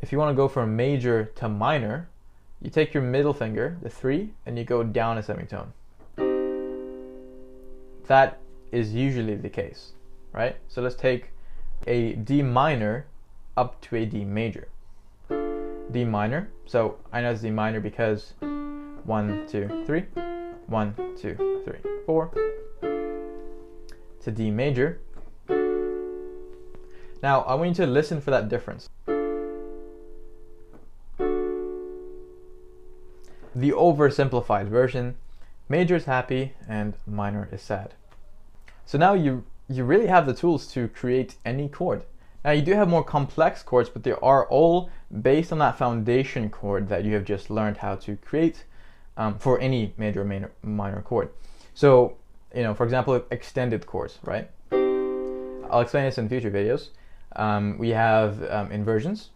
if you want to go from major to minor, you take your middle finger, the 3, and you go down a semitone. That is usually the case, right? So let's take a D minor up to a D major. D minor, so I know it's D minor because 1, 2, 3, 1, 2, 3, 4, to D major. Now I want you to listen for that difference. The oversimplified version, major is happy and minor is sad. So now you really have the tools to create any chord. Now you do have more complex chords, but they are all based on that foundation chord that you have just learned how to create for any major or minor chord. So, you know, for example, extended chords, right? I'll explain this in future videos. We have inversions.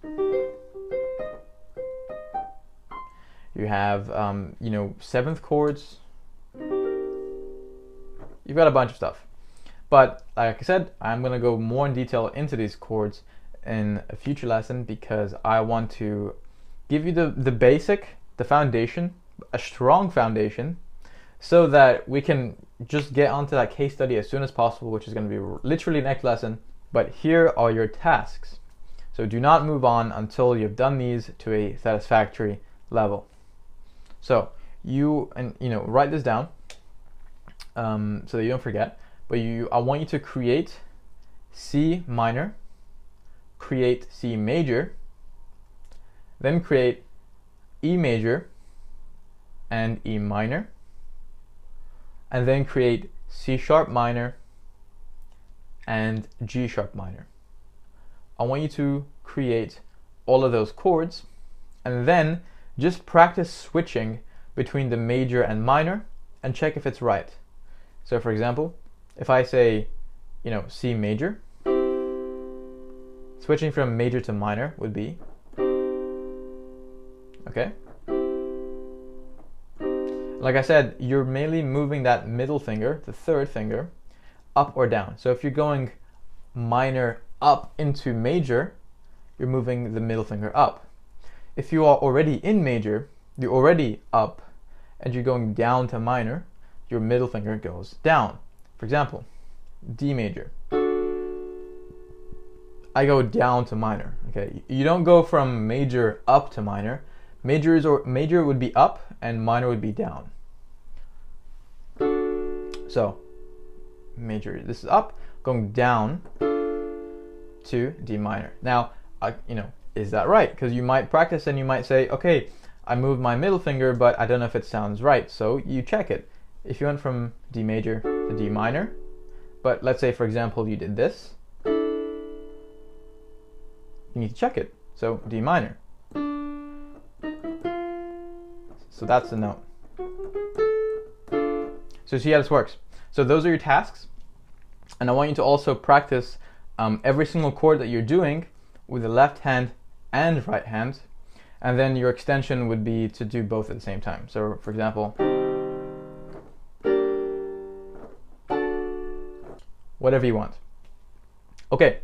You have, you know, 7th chords. You've got a bunch of stuff. But like I said, I'm going to go more in detail into these chords in a future lesson because I want to give you the basic, the foundation, a strong foundation, so that we can just get onto that case study as soon as possible, which is going to be literally next lesson. But here are your tasks. So do not move on until you've done these to a satisfactory level. So you know, write this down so that you don't forget. But I want you to create C minor, create C major, then create E major and E minor, and then create C sharp minor and G sharp minor. I want you to create all of those chords and then just practice switching between the major and minor and check if it's right. So for example, if I say, you know, C major, switching from major to minor would be, okay? Like I said, you're mainly moving that middle finger, the 3rd finger, up or down. So if you're going minor up into major, you're moving the middle finger up. If you are already in major, you're already up, and you're going down to minor, your middle finger goes down. For example, D major. I go down to minor. Okay, you don't go from major up to minor. Major would be up and minor would be down. So major, this is up, going down to D minor. Now, you know, is that right? Because you might practice and you might say, okay, I moved my middle finger, but I don't know if it sounds right. So you check it. If you went from D major to D minor, but let's say, for example, you did this, you need to check it. So D minor. So that's the note. So see how this works. So those are your tasks. And I want you to also practice every single chord that you're doing with the left hand and right hand. And then your extension would be to do both at the same time. So for example, whatever you want. Okay,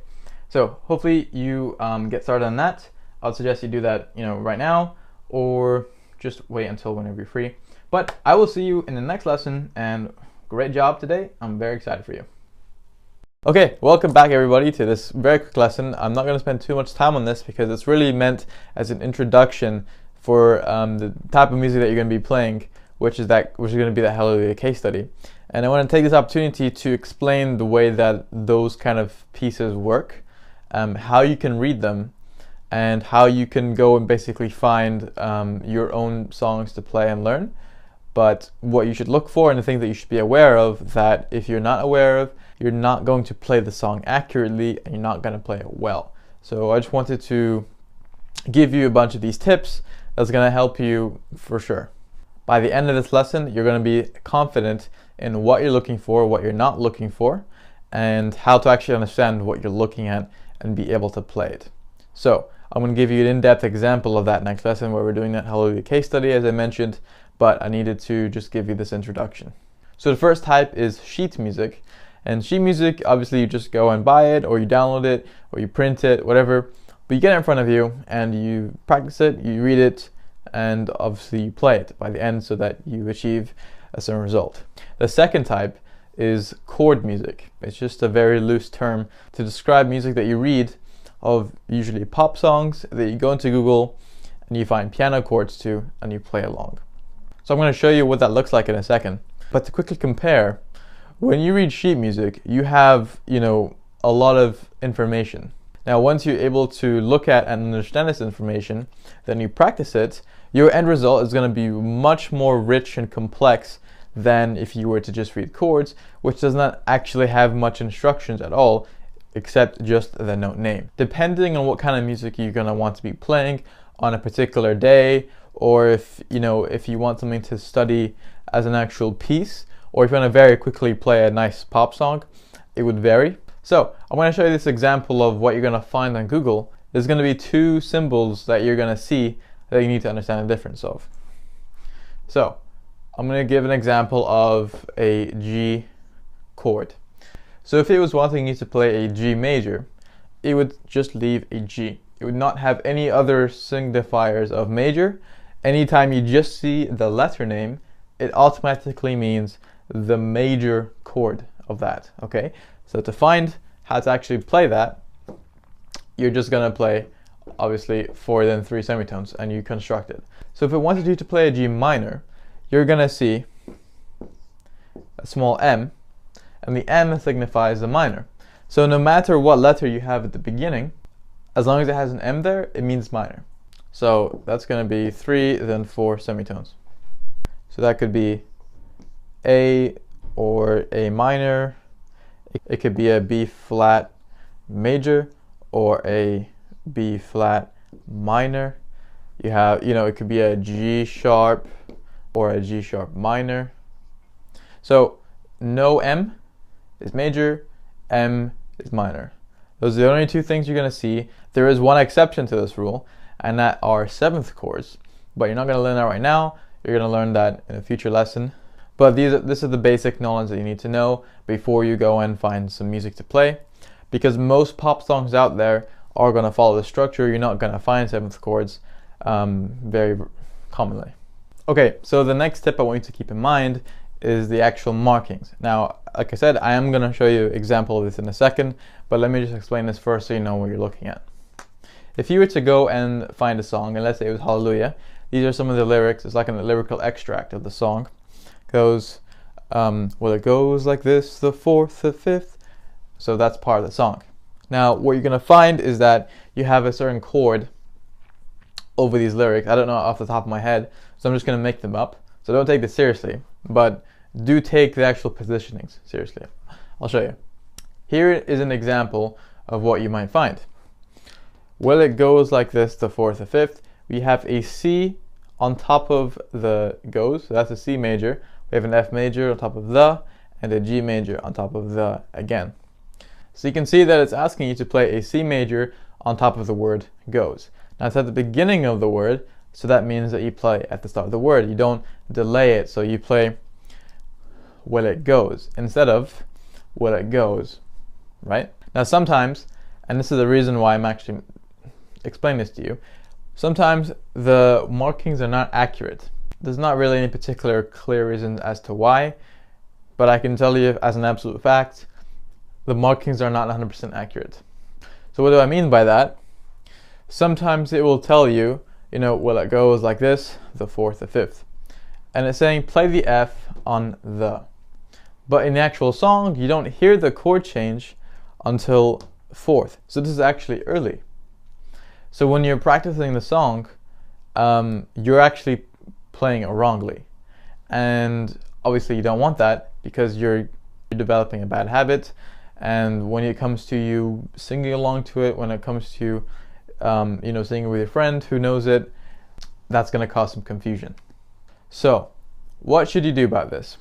so hopefully you get started on that. I'd suggest you do that, you know, right now, or just wait until whenever you're free. But I will see you in the next lesson, and great job today. I'm very excited for you. Okay, welcome back everybody to this very quick lesson. I'm not going to spend too much time on this because it's really meant as an introduction for the type of music that you're going to be playing, which is going to be the Hallelujah case study. And I want to take this opportunity to explain the way that those kind of pieces work, how you can read them, and how you can go and basically find your own songs to play and learn. But what you should look for and the things that you should be aware of, that if you're not aware of, you're not going to play the song accurately and you're not going to play it well. So I just wanted to give you a bunch of these tips that's going to help you for sure. By the end of this lesson, you're going to be confident in what you're looking for, what you're not looking for, and how to actually understand what you're looking at and be able to play it. So I'm going to give you an in-depth example of that next lesson where we're doing that Hallelujah case study, as I mentioned, but I needed to just give you this introduction. So the first type is sheet music. And sheet music, obviously you just go and buy it, or you download it, or you print it, whatever. But you get it in front of you and you practice it, you read it, and obviously you play it by the end so that you achieve a certain result. The second type is chord music. It's just a very loose term to describe music that you read of usually pop songs that you go into Google and you find piano chords to and you play along. So I'm going to show you what that looks like in a second. But to quickly compare, when you read sheet music, you have, a lot of information. Now, once you're able to look at and understand this information, then you practice it, your end result is going to be much more rich and complex than if you were to just read chords, which does not actually have much instructions at all, except just the note name. Depending on what kind of music you're going to want to be playing on a particular day, or if you want something to study as an actual piece, or if you want to very quickly play a nice pop song, it would vary. So I'm going to show you this example of what you're going to find on Google. There's going to be two symbols that you're going to see that you need to understand the difference of. So I'm going to give an example of a G chord. So if it was wanting you to play a G major, it would just leave a G. It would not have any other signifiers of major. Anytime you just see the letter name, it automatically means the major chord of that, okay? So to find how to actually play that, you're just gonna play, obviously, 4 then 3 semitones, and you construct it. So if it wanted you to play a G minor, you're gonna see a small M, and the M signifies the minor. So no matter what letter you have at the beginning, as long as it has an M there, it means minor. So that's gonna be 3 then 4 semitones. So that could be A or A minor. It could be a B flat major or a B flat minor. You have, it could be a G sharp or a G sharp minor. So no M is major, M is minor. Those are the only two things you're going to see. There is one exception to this rule, and that are seventh chords. But you're not going to learn that right now. You're going to learn that in a future lesson. But this is the basic knowledge that you need to know before you go and find some music to play. Because most pop songs out there are going to follow the structure. You're not going to find seventh chords very commonly. Okay, so the next tip I want you to keep in mind is the actual markings. Now, like I said, I am going to show you an example of this in a second, but let me just explain this first so you know what you're looking at. If you were to go and find a song, and let's say it was Hallelujah, these are some of the lyrics. It's like a lyrical extract of the song. Goes, well, it goes like this, the fourth, the fifth. So that's part of the song. Now, what you're going to find is that you have a certain chord over these lyrics. I don't know off the top of my head, so I'm just going to make them up. So don't take this seriously, but do take the actual positionings seriously. I'll show you. Here is an example of what you might find. Well, it goes like this, the fourth, the fifth. We have a C on top of the goes, so that's a C major. We have an F major on top of the, and a G major on top of the again. So you can see that it's asking you to play a C major on top of the word goes. Now it's at the beginning of the word, so that means that you play at the start of the word. You don't delay it, so you play well it goes instead of well it goes, right? Now sometimes, and this is the reason why I'm actually explaining this to you, sometimes the markings are not accurate. There's not really any particular clear reason as to why, but I can tell you as an absolute fact, the markings are not 100% accurate. So what do I mean by that? Sometimes it will tell you, well, it goes like this, the fourth, the fifth. And it's saying play the F on the. But in the actual song, you don't hear the chord change until fourth. So this is actually early. So when you're practicing the song, you're actually playing it wrongly. And obviously you don't want that because you're developing a bad habit. And when it comes to you singing along to it, when it comes to singing with your friend who knows it, that's going to cause some confusion. So what should you do about this?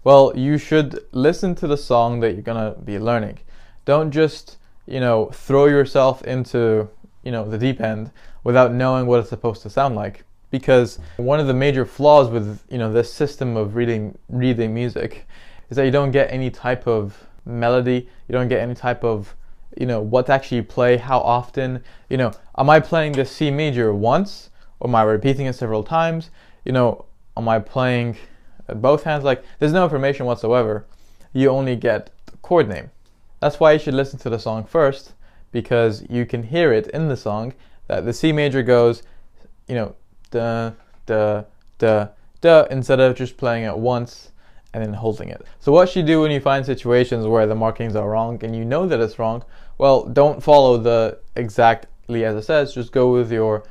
Well, you should listen to the song that you're going to be learning. Don't just, throw yourself into, the deep end without knowing what it's supposed to sound like. Because one of the major flaws with, this system of reading music is that you don't get any type of melody, you don't get any type of, what to actually play, how often, am I playing the C major once, or am I repeating it several times? Am I playing both hands? Like, there's no information whatsoever. You only get the chord name. That's why you should listen to the song first, because you can hear it in the song that the C major goes, da, da, da, da, instead of just playing it once and then holding it. So what should you do when you find situations where the markings are wrong and you know that it's wrong? Well, don't follow the exactly as it says, just go with your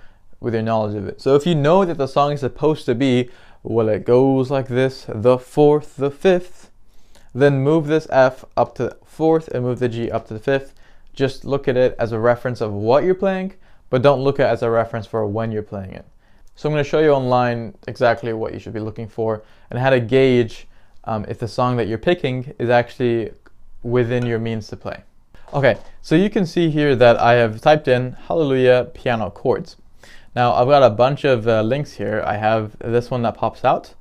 knowledge of it. So if you know that the song is supposed to be, well, it goes like this, the fourth, the fifth, then move this F up to the fourth and move the G up to the fifth. Just look at it as a reference of what you're playing, but don't look at it as a reference for when you're playing it. So I'm going to show you online exactly what you should be looking for and how to gauge if the song that you're picking is actually within your means to play. Okay, so you can see here that I have typed in Hallelujah piano chords. Now I've got a bunch of links here. I have this one that pops out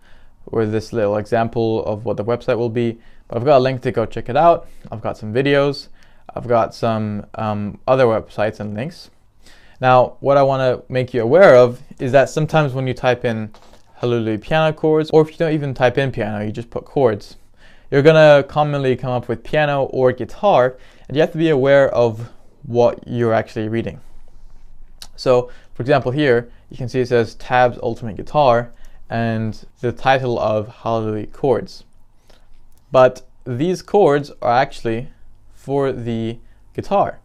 with this little example of what the website will be. But I've got a link to go check it out. I've got some videos. I've got some other websites and links. Now, what I want to make you aware of is that sometimes when you type in Hallelujah piano chords, or if you don't even type in piano, you just put chords, you're going to commonly come up with piano or guitar, and you have to be aware of what you're actually reading. So, for example, here, you can see it says Tabs Ultimate Guitar, and the title of Hallelujah chords. But these chords are actually for the guitar.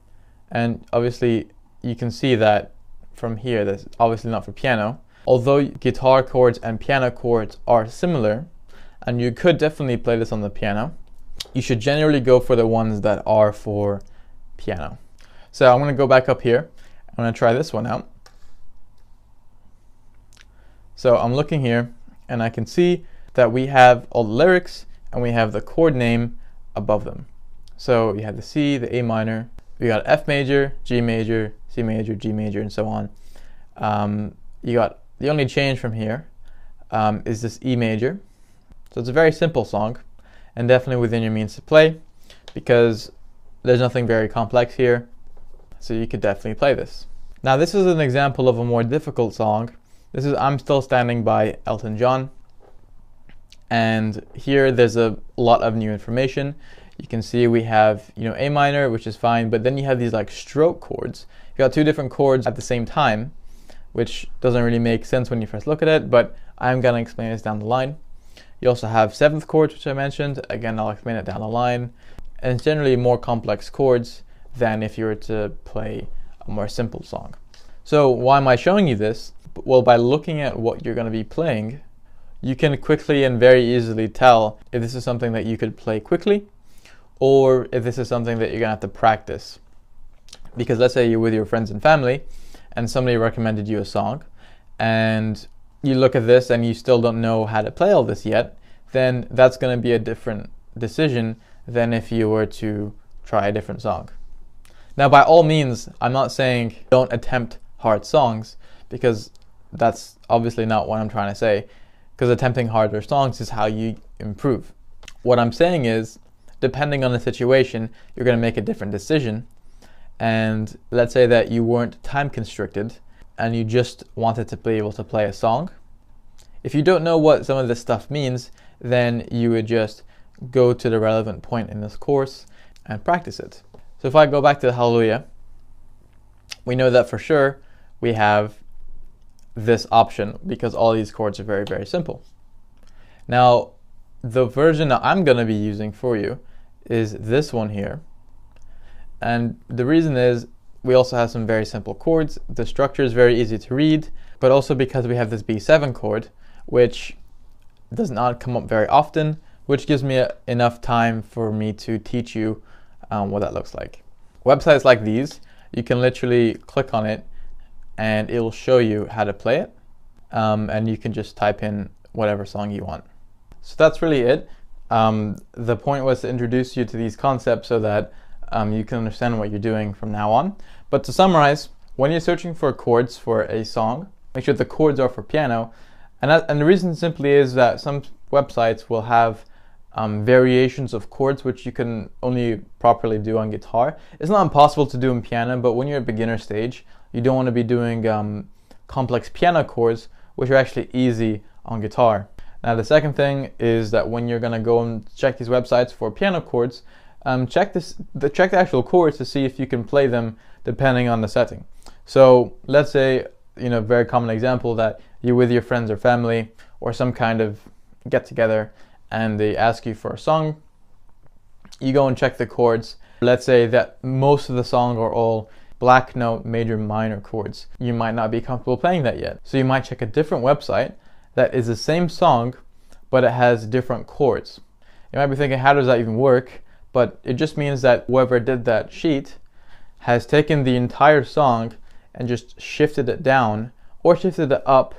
And obviously, you can see that from here, that's obviously not for piano. Although guitar chords and piano chords are similar, and you could definitely play this on the piano, you should generally go for the ones that are for piano. So I'm going to go back up here. I'm going to try this one out. So I'm looking here, and I can see that we have all the lyrics, and we have the chord name above them. So you have the C, the A minor, we got F major, G major, C major, G major, and so on. You got the only change from here is this E major. So it's a very simple song, and definitely within your means to play, because there's nothing very complex here. So you could definitely play this. Now this is an example of a more difficult song. This is I'm Still Standing by Elton John. And here there's a lot of new information. You can see we have, A minor, which is fine, but then you have these like stroke chords. You got two different chords at the same time, which doesn't really make sense when you first look at it, but I'm gonna explain this down the line. You also have seventh chords, which I mentioned. Again, I'll explain it down the line. And it's generally more complex chords than if you were to play a more simple song. So why am I showing you this? Well, by looking at what you're gonna be playing, you can quickly and very easily tell if this is something that you could play quickly, or if this is something that you're gonna have to practice. Because let's say you're with your friends and family, and somebody recommended you a song, and you look at this and you still don't know how to play all this yet, then that's gonna be a different decision than if you were to try a different song. Now, by all means, I'm not saying don't attempt hard songs, because that's obviously not what I'm trying to say, because attempting harder songs is how you improve. What I'm saying is, depending on the situation, you're going to make a different decision. And let's say that you weren't time constricted and you just wanted to be able to play a song. If you don't know what some of this stuff means, then you would just go to the relevant point in this course and practice it. So if I go back to Hallelujah, we know that for sure we have this option because all these chords are very, very simple. Now, the version that I'm going to be using for you is this one here. And the reason is we also have some very simple chords. The structure is very easy to read, but also because we have this B7 chord, which does not come up very often, which gives me enough time for me to teach you what that looks like. Websites like these, you can literally click on it and it will show you how to play it. And you can just type in whatever song you want. So that's really it. The point was to introduce you to these concepts so that you can understand what you're doing from now on. But to summarize, when you're searching for chords for a song, make sure the chords are for piano. And the reason simply is that some websites will have variations of chords, which you can only properly do on guitar. It's not impossible to do in piano, but when you're at beginner stage, you don't want to be doing complex piano chords, which are actually easy on guitar. Now the second thing is that when you're gonna go and check these websites for piano chords, check the actual chords to see if you can play them depending on the setting. So let's say, very common example, that you're with your friends or family or some kind of get together and they ask you for a song. You go and check the chords. Let's say that most of the song are all black note major minor chords. You might not be comfortable playing that yet. So you might check a different website that is the same song, but it has different chords. You might be thinking, how does that even work? But it just means that whoever did that sheet has taken the entire song and just shifted it down or shifted it up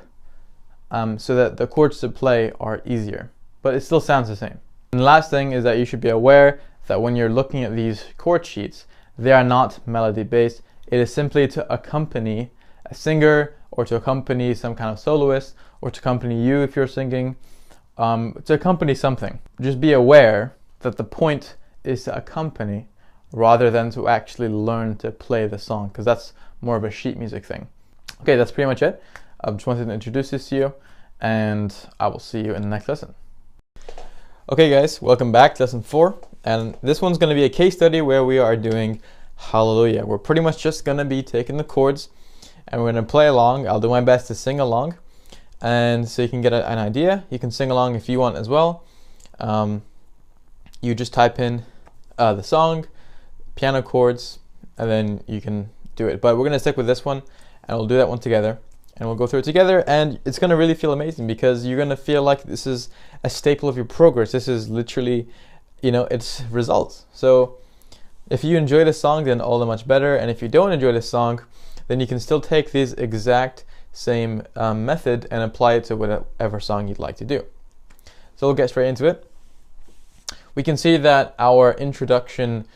so that the chords to play are easier. But it still sounds the same. And the last thing is that you should be aware that when you're looking at these chord sheets, they are not melody based. It is simply to accompany a singer or to accompany some kind of soloist or to accompany you if you're singing, to accompany something. Just be aware that the point is to accompany rather than to actually learn to play the song, because that's more of a sheet music thing. Okay, that's pretty much it. I just wanted to introduce this to you, and I will see you in the next lesson. Okay guys, welcome back to lesson 4, and this one's going to be a case study where we are doing Hallelujah. We're pretty much just going to be taking the chords and we're going to play along. I'll do my best to sing along, and so you can get an idea. You can sing along if you want as well. You just type in the song, piano chords, and then you can do it. But we're going to stick with this one, and we'll do that one together. And we'll go through it together, and it's going to really feel amazing because you're going to feel like this is a staple of your progress. This is literally, it's results. So if you enjoy this song, then all the much better. And if you don't enjoy this song, then you can still take this exact same method and apply it to whatever song you'd like to do. So we'll get straight into it. We can see that our introduction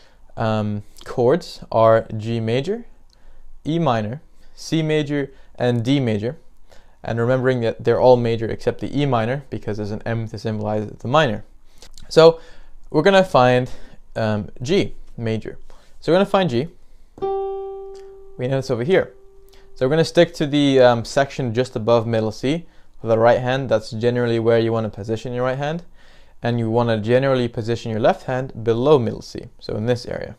chords are G major, E minor, C major, and D major, and remembering that they're all major except the E minor because there's an M to symbolize the minor. So we're going to find G major. So we're going to find G. We know it's over here. So we're going to stick to the section just above middle C with the right hand. That's generally where you want to position your right hand, and you want to generally position your left hand below middle C, so in this area.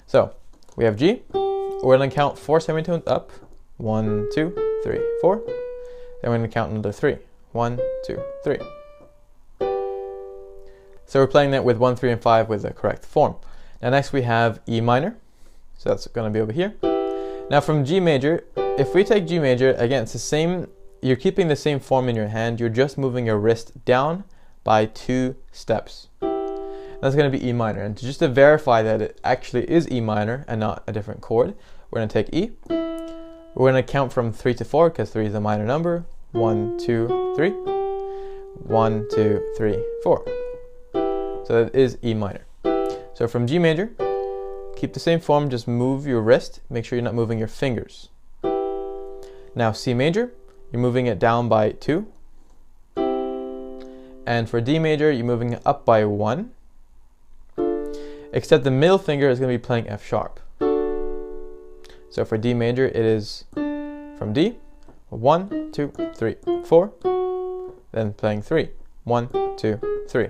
So we have G. We're going to count 4 semitones up. 1, 2, 3, 4. Then we're going to count another 3. 1, 2, 3. So we're playing that with 1, 3, and 5 with the correct form. Now next we have E minor. So that's going to be over here. Now from G major, if we take G major, again, it's the same. You're keeping the same form in your hand. You're just moving your wrist down by 2 steps. That's going to be E minor. And just to verify that it actually is E minor and not a different chord, we're going to take E. We're going to count from 3 to 4 because 3 is a minor number. 1, 2, 3. 1, 2, 3, 4. So that is E minor. So from G major, keep the same form, just move your wrist. Make sure you're not moving your fingers. Now C major, you're moving it down by 2. And for D major, you're moving it up by 1. Except the middle finger is going to be playing F sharp. So for D major, it is from D, 1, 2, 3, 4, then playing 3, 1, 2, 3.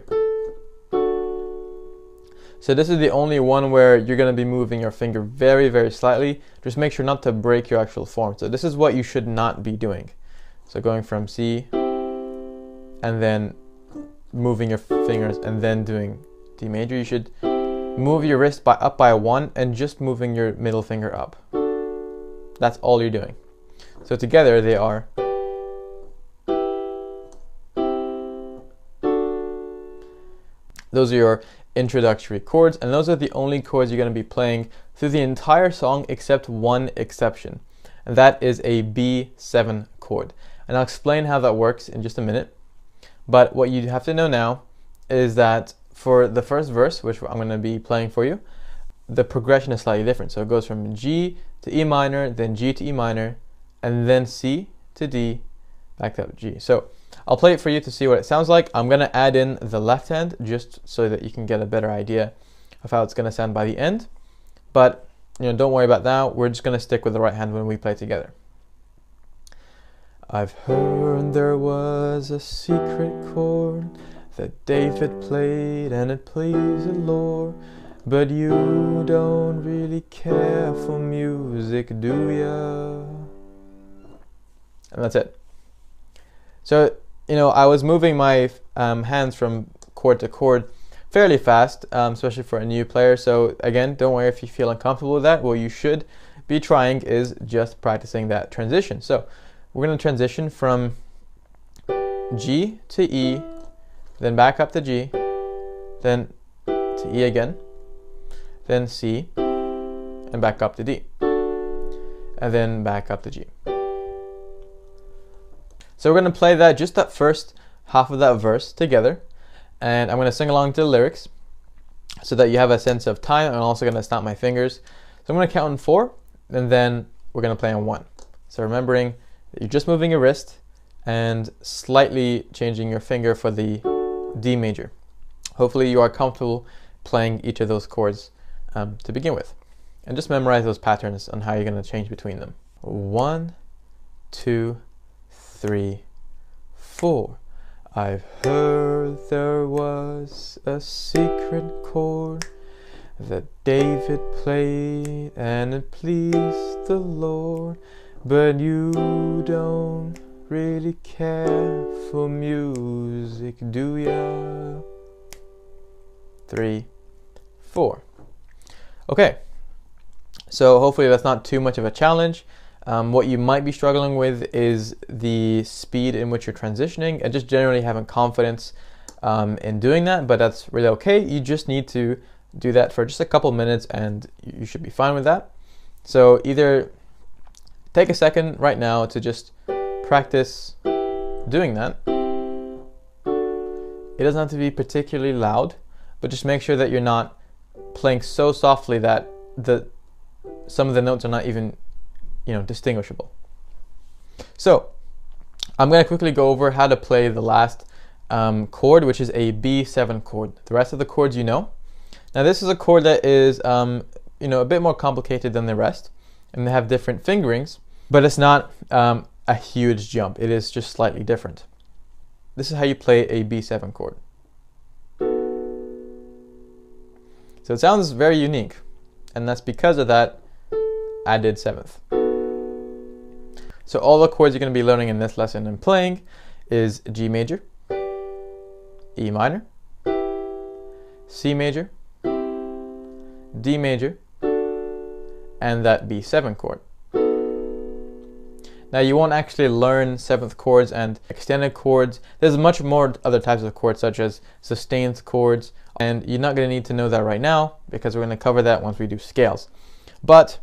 So this is the only one where you're going to be moving your finger very, very slightly. Just make sure not to break your actual form. So this is what you should not be doing. So going from C, and then moving your fingers, and then doing D major, you should move your wrist up by 1 and just moving your middle finger up. That's all you're doing. So together they are. Those are your introductory chords, and those are the only chords you're going to be playing through the entire song except one exception, and that is a B7 chord. And I'll explain how that works in just a minute. But what you have to know now is that for the first verse, which I'm going to be playing for you, the progression is slightly different. So it goes from G to E minor, then G to E minor, and then C to D, back up G. So I'll play it for you to see what it sounds like. I'm going to add in the left hand just so that you can get a better idea of how it's going to sound by the end. But don't worry about that. We're just going to stick with the right hand when we play together. I've heard there was a secret chord that David played and it pleased the Lord, but you don't really care for music, do ya? And that's it. So, I was moving my hands from chord to chord fairly fast, especially for a new player. So again, don't worry if you feel uncomfortable with that. What you should be trying is just practicing that transition. So we're going to transition from G to E, then back up to G, then to E again, then C, and back up to D, and then back up to G. So we're going to play that, just that first half of that verse together, and I'm going to sing along to the lyrics so that you have a sense of time. I'm also going to snap my fingers. So I'm going to count on 4, and then we're going to play on 1. So remembering that you're just moving your wrist and slightly changing your finger for the D major. Hopefully you are comfortable playing each of those chords to begin with. And just memorize those patterns on how you're going to change between them. 1, 2, 3, 4. I've heard there was a secret chord that David played and it pleased the Lord, but you don't really care for music, do ya? 3, 4. Okay, so hopefully that's not too much of a challenge. What you might be struggling with is the speed in which you're transitioning and just generally having confidence in doing that, but that's really okay. You just need to do that for just a couple minutes and you should be fine with that. So either take a second right now to just practice doing that. It doesn't have to be particularly loud, but just make sure that you're not playing so softly that some of the notes are not even distinguishable. So I'm going to quickly go over how to play the last chord, which is a B7 chord. The rest of the chords Now this is a chord that is a bit more complicated than the rest, and they have different fingerings, but it's not a huge jump. It is just slightly different. This is how you play a B7 chord. So it sounds very unique, and that's because of that added 7th. So all the chords you're going to be learning in this lesson and playing is G major, E minor, C major, D major, and that B7 chord. Now you won't actually learn 7th chords and extended chords. There's much more other types of chords such as sustained chords, and you're not going to need to know that right now because we're going to cover that once we do scales. But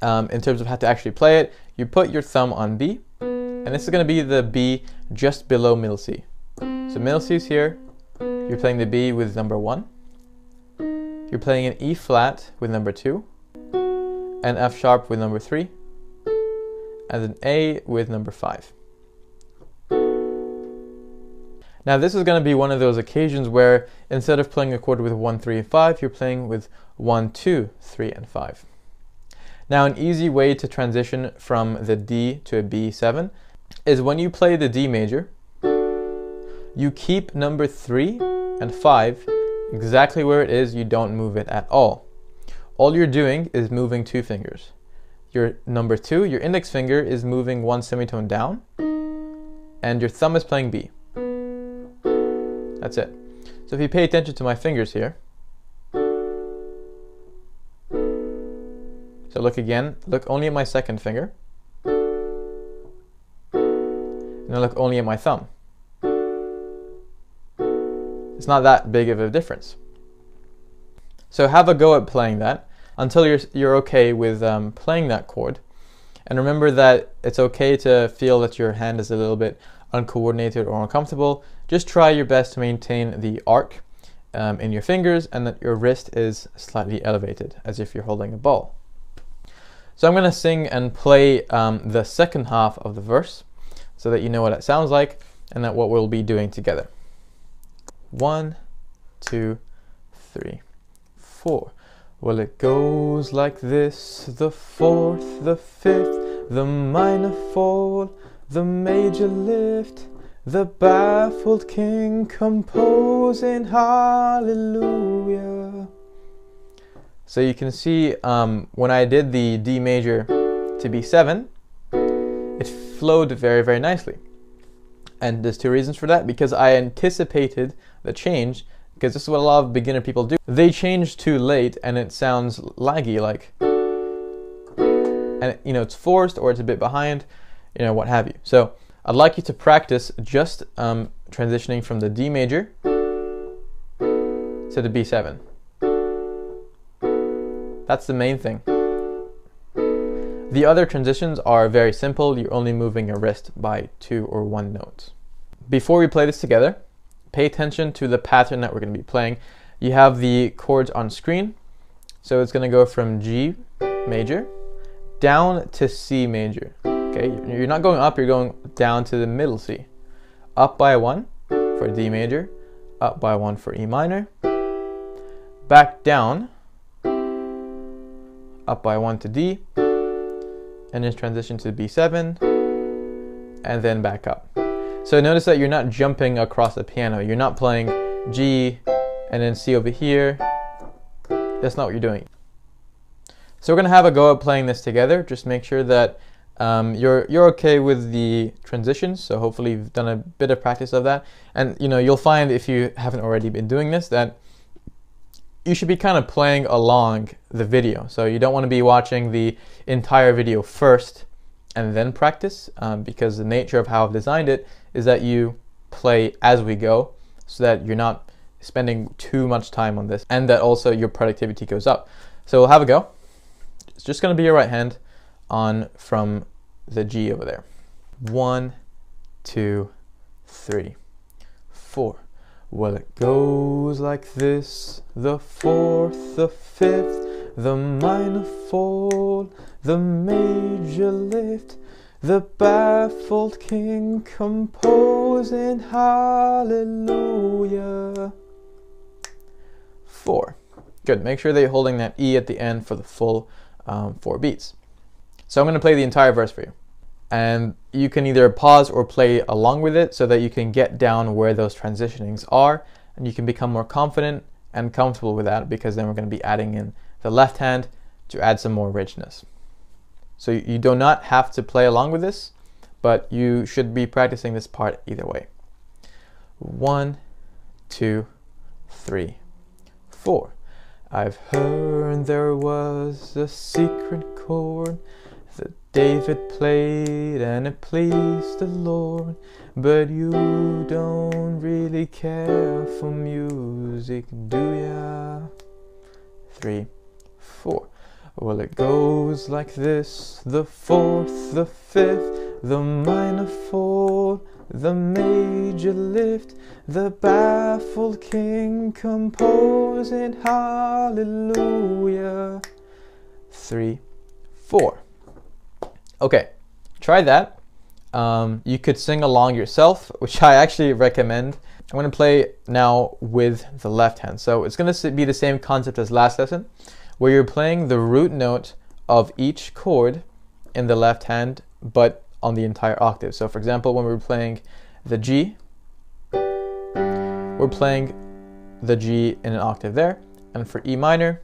in terms of how to actually play it, you put your thumb on B, and this is going to be the B just below middle C. So middle C is here, you're playing the B with number 1, you're playing an E flat with number 2, an F sharp with number 3, and an A with number 5. Now this is going to be one of those occasions where instead of playing a chord with 1, 3, and 5, you're playing with 1, 2, 3, and 5. Now an easy way to transition from the D to a B7 is when you play the D major, you keep number 3 and 5 exactly where it is, you don't move it at all. All you're doing is moving 2 fingers. Your number 2, your index finger, is moving 1 semitone down, and your thumb is playing B. That's it. So if you pay attention to my fingers here, so look again, look only at my 2nd finger, and then look only at my thumb. It's not that big of a difference. So have a go at playing that until you're okay with playing that chord. And remember that it's okay to feel that your hand is a little bit uncoordinated or uncomfortable. Just try your best to maintain the arc in your fingers and that your wrist is slightly elevated as if you're holding a ball. So I'm going to sing and play the second half of the verse so that you know what it sounds like. and that's what we'll be doing together. 1, 2, 3, 4. Well, it goes like this: the fourth, the fifth, the minor fall, the major lift, the baffled king composing hallelujah. So you can see when I did the D major to B7, it flowed very, very nicely. And there's two reasons for that: because I anticipated the change, because this is what a lot of beginner people do. They change too late and it sounds laggy, like, and you know, it's forced or it's a bit behind, you know, what have you. So I'd like you to practice just transitioning from the D major to the B7. That's the main thing. The other transitions are very simple. You're only moving your wrist by 2 or 1 notes. Before we play this together, pay attention to the pattern that we're going to be playing. You have the chords on screen. So it's going to go from G major down to C major. Okay, you're not going up, you're going down to the middle C. Up by 1 for D major, up by 1 for E minor, back down, up by 1 to D, and then transition to B7, and then back up. So notice that you're not jumping across the piano. You're not playing G and then C over here. That's not what you're doing. So we're going to have a go at playing this together. Just make sure that you're okay with the transitions. So hopefully you've done a bit of practice of that. And you know, you'll find, if you haven't already been doing this, that you should be kind of playing along the video. So you don't want to be watching the entire video first and then practice, because the nature of how I've designed it is that you play as we go, so that you're not spending too much time on this, and that also your productivity goes up. So we'll have a go. It's just going to be your right hand on from the G over there. 1, 2, 3, 4. Well, it goes like this: the fourth, the fifth, the minor fall, the major lift, the baffled king composing hallelujah. 4. Good. Make sure that you're holding that E at the end for the full 4 beats. So I'm going to play the entire verse for you. And you can either pause or play along with it so that you can get down where those transitionings are, and you can become more confident and comfortable with that, because then we're going to be adding in the left hand to add some more richness. So you do not have to play along with this, but you should be practicing this part either way. 1, 2, 3, 4. I've heard there was a secret chord that David played and it pleased the Lord, but you don't really care for music, do ya? 3, 4. Well, it goes like this: the fourth, the fifth, the minor fall, the major lift, the baffled king composing hallelujah. 3, 4. Okay, try that. You could sing along yourself, which I actually recommend. I'm going to play now with the left hand. So it's going to be the same concept as last lesson, where you're playing the root note of each chord in the left hand, but on the entire octave. So for example, when we're playing the G, we're playing the G in an octave there, and for E minor,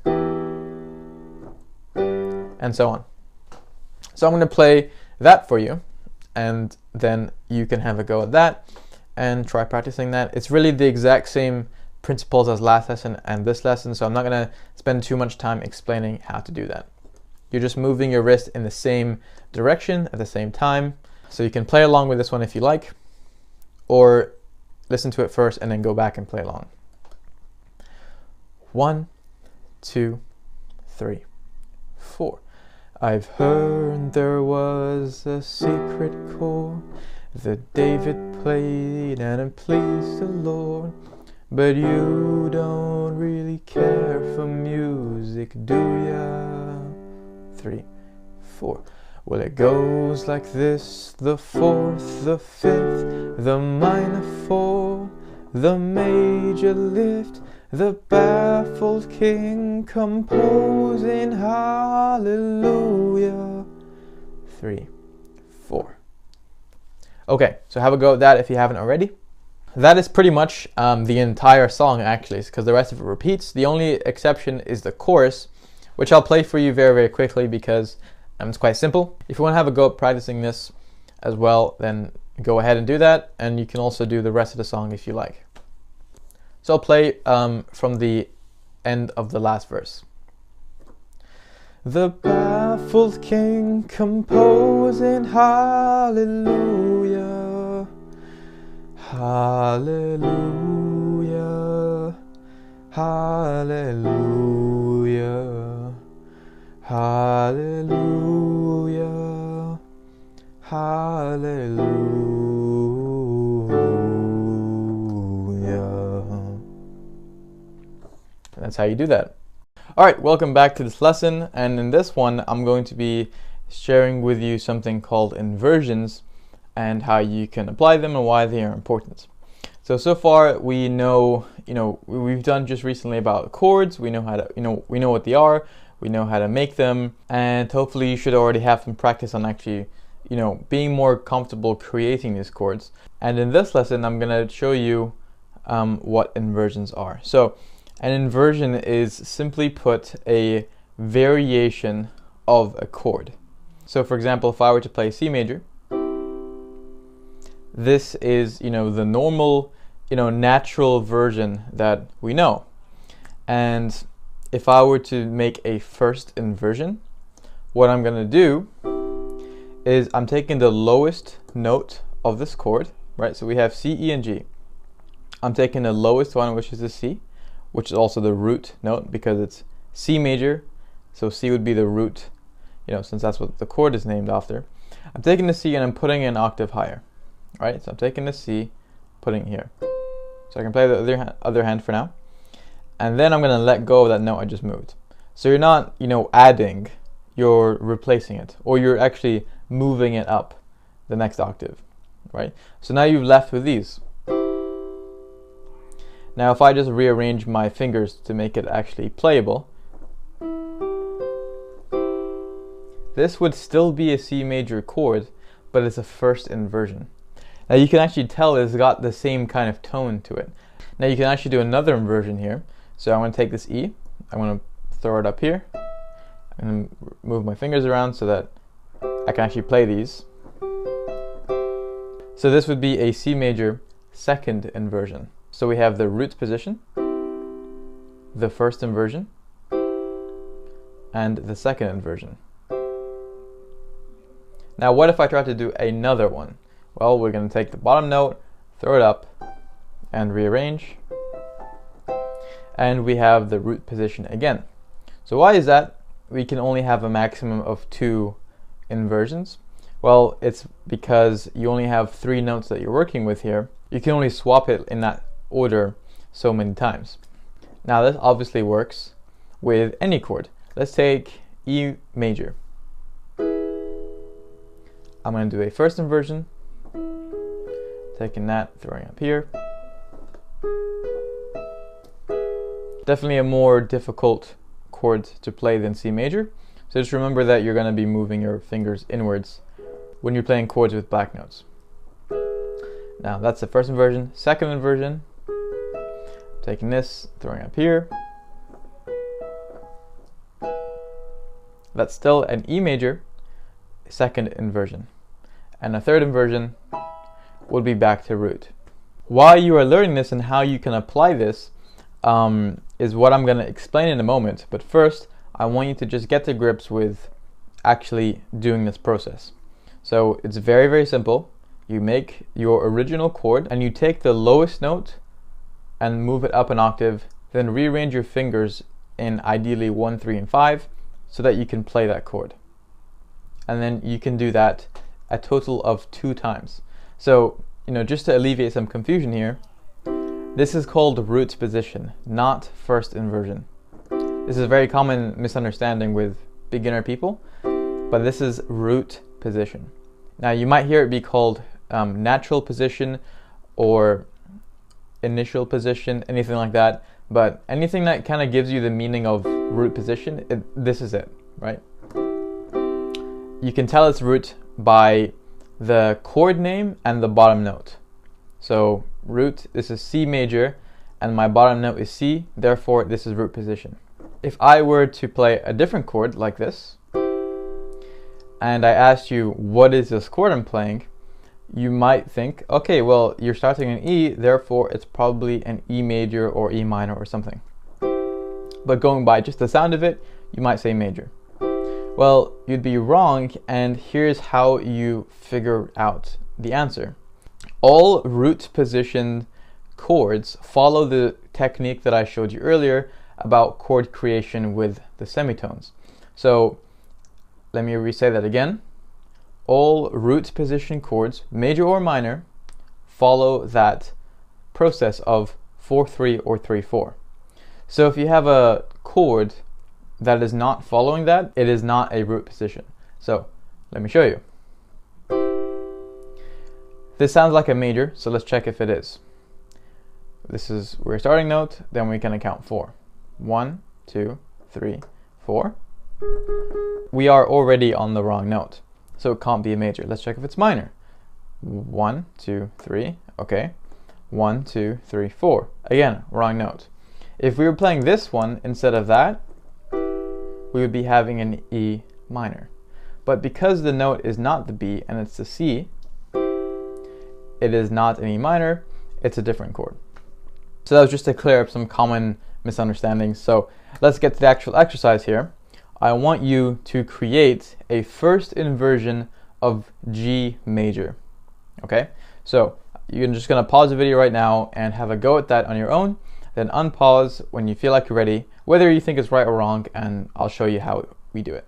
and so on. So I'm going to play that for you, and then you can have a go at that and try practicing that. It's really the exact same principles as last lesson and this lesson, so I'm not going to spend too much time explaining how to do that. You're just moving your wrist in the same direction at the same time, so you can play along with this one if you like, or listen to it first and then go back and play along. 1, 2, 3, 4. I've heard there was a secret chord that David played and it pleased the Lord, but you don't really care for music, do ya? 3, 4. Well, it goes like this: the fourth, the fifth, the minor fall, the major lift, the baffled king composing hallelujah. 3, 4. Okay, so have a go at that if you haven't already. That is pretty much the entire song, actually, because the rest of it repeats. The only exception is the chorus, which I'll play for you very, very quickly because it's quite simple. If you want to have a go at practicing this as well, then go ahead and do that, and you can also do the rest of the song if you like. So I'll play from the end of the last verse. The baffled king composing hallelujah, hallelujah, hallelujah, hallelujah, hallelujah. That's how you do that. Alright, welcome back to this lesson, and in this one I'm going to be sharing with you something called inversions and how you can apply them and why they are important. So far we know, we've done just recently about chords. We know how to, we know what they are, we know how to make them, and hopefully you should already have some practice on actually, being more comfortable creating these chords. And in this lesson I'm going to show you what inversions are. So an inversion is, simply put, a variation of a chord. So for example, if I were to play C major, this is, the normal, natural version that we know. And if I were to make a first inversion, what I'm going to do is I'm taking the lowest note of this chord, right? So we have C, E, and G. I'm taking the lowest one, which is the C, which is also the root note because it's C major, so C would be the root, since that's what the chord is named after. I'm taking the C and I'm putting it an octave higher, right? So I'm taking the C, putting it here. So I can play the other hand for now. And then I'm going to let go of that note I just moved. So you're not, adding, you're replacing it, or you're actually moving it up the next octave, right? So now you've left with these. Now if I just rearrange my fingers to make it actually playable, this would still be a C major chord, but it's a first inversion. Now you can actually tell it's got the same kind of tone to it. Now you can actually do another inversion here. So I'm going to take this E, I'm going to throw it up here, and move my fingers around so that I can actually play these. So this would be a C major second inversion. So we have the root position, the first inversion, and the second inversion. Now what if I try to do another one? Well, we're going to take the bottom note, throw it up, and rearrange. And we have the root position again. So why is that? We can only have a maximum of 2 inversions. Well, it's because you only have 3 notes that you're working with here. You can only swap it in that order so many times. Now this obviously works with any chord. Let's take E major. I'm going to do a first inversion, taking that, throwing up here. Definitely a more difficult chord to play than C major, so just remember that you're going to be moving your fingers inwards when you're playing chords with black notes. Now that's the first inversion. Second inversion, taking this, throwing up here. That's still an E major second inversion. And a third inversion would be back to root. While you are learning this and how you can apply this is what I'm going to explain in a moment. But first, I want you to just get to grips with actually doing this process. So it's very, very simple. You make your original chord and you take the lowest note and move it up an octave, then rearrange your fingers in ideally 1, 3, and 5 so that you can play that chord. And then you can do that a total of 2 times. So, just to alleviate some confusion here, this is called root position, not first inversion. This is a very common misunderstanding with beginner people. but this is root position. Now you might hear it be called natural position or initial position, anything like that, but anything that kind of gives you the meaning of root position, this is it, right? You can tell it's root by the chord name and the bottom note. So root, this is C major, and my bottom note is C, therefore this is root position. If I were to play a different chord like this, and I asked you, what is this chord I'm playing? You might think, okay, well, you're starting an E, therefore it's probably an E major or E minor or something. But going by just the sound of it, you might say major. Well, you'd be wrong, and here's how you figure out the answer. All root position chords follow the technique that I showed you earlier about chord creation with the semitones. So let me re-say that again. All root position chords, major or minor, follow that process of 4-3 or 3-4. So if you have a chord that is not following that, it is not a root position. So let me show you. This sounds like a major, so let's check if it is. This is our starting note, then we can count 4. 1, 2, 3, 4. We are already on the wrong note, so it can't be a major. Let's check if it's minor. 1, 2, 3, okay. 1, 2, 3, 4. Again, wrong note. If we were playing this one instead of that, we would be having an E minor. But because the note is not the B and it's the C, it is not an E minor, it's a different chord. So that was just to clear up some common misunderstandings. So let's get to the actual exercise here. I want you to create a first inversion of G major. Okay, so you're just going to pause the video right now and have a go at that on your own, then unpause when you feel like you're ready, whether you think it's right or wrong, and I'll show you how we do it.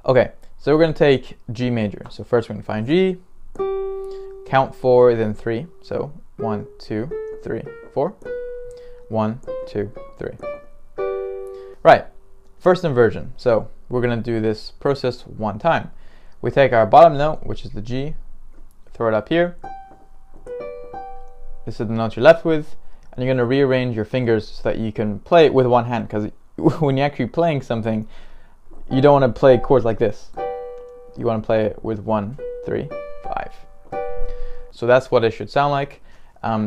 Okay, so we're going to take G major. So first we're going to find G, count 4, then 3. So 1, 2, 3, 4. 1, 2, 3. Right, first inversion. So we're going to do this process one time. We take our bottom note, which is the G, throw it up here. This is the note you're left with, and you're going to rearrange your fingers so that you can play it with one hand, because when you're actually playing something, you don't want to play chords like this. You want to play it with 1, 3, 5. So that's what it should sound like.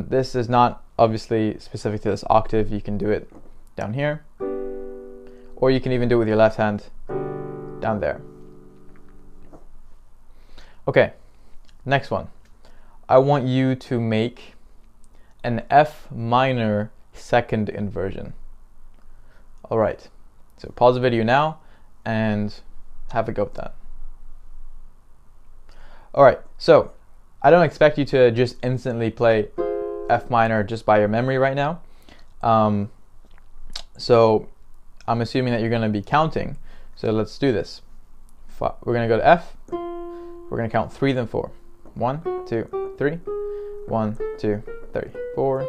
This is not obviously specific to this octave. You can do it down here, or you can even do it with your left hand down there. Okay, next one. I want you to make an F minor second inversion. All right, so pause the video now and have a go at that. All right, so I don't expect you to just instantly play F minor just by your memory right now. So I'm assuming that you're going to be counting. So let's do this. We're going to go to F. We're going to count 3, then 4. 1, 2, 3. 1, 2, 3, 4.